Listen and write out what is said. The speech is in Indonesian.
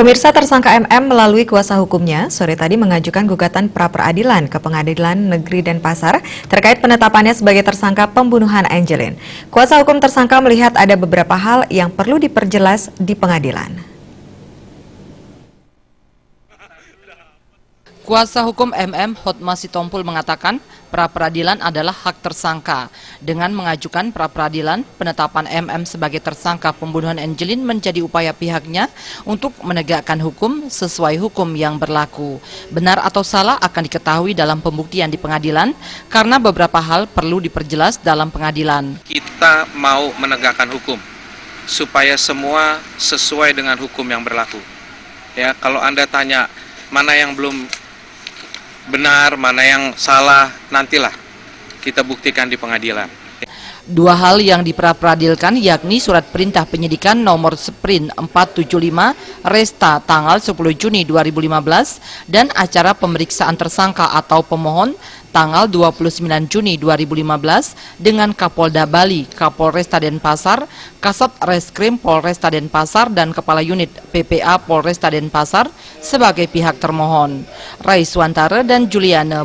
Pemirsa, tersangka MM melalui kuasa hukumnya sore tadi mengajukan gugatan pra-peradilan ke Pengadilan Negeri Denpasar terkait penetapannya sebagai tersangka pembunuhan Angelin. Kuasa hukum tersangka melihat ada beberapa hal yang perlu diperjelas di pengadilan. Kuasa hukum MM Hotma Sitompul mengatakan pra-peradilan adalah hak tersangka. Dengan mengajukan pra-peradilan, penetapan MM sebagai tersangka pembunuhan Angelin menjadi upaya pihaknya untuk menegakkan hukum sesuai hukum yang berlaku. Benar atau salah akan diketahui dalam pembuktian di pengadilan karena beberapa hal perlu diperjelas dalam pengadilan. Kita mau menegakkan hukum supaya semua sesuai dengan hukum yang berlaku. Ya, kalau Anda tanya mana yang belum benar, mana yang salah, nantilah kita buktikan di pengadilan. Dua hal yang dipra-peradilkan yakni surat perintah penyidikan nomor Sprint 475 Resta tanggal 10 Juni 2015 dan acara pemeriksaan tersangka atau pemohon tanggal 29 Juni 2015 dengan Kapolda Bali, Kapolresta Denpasar, Kasat Reskrim Polresta Denpasar dan Kepala Unit PPA Polresta Denpasar sebagai pihak termohon. Rai Suantara dan Juliana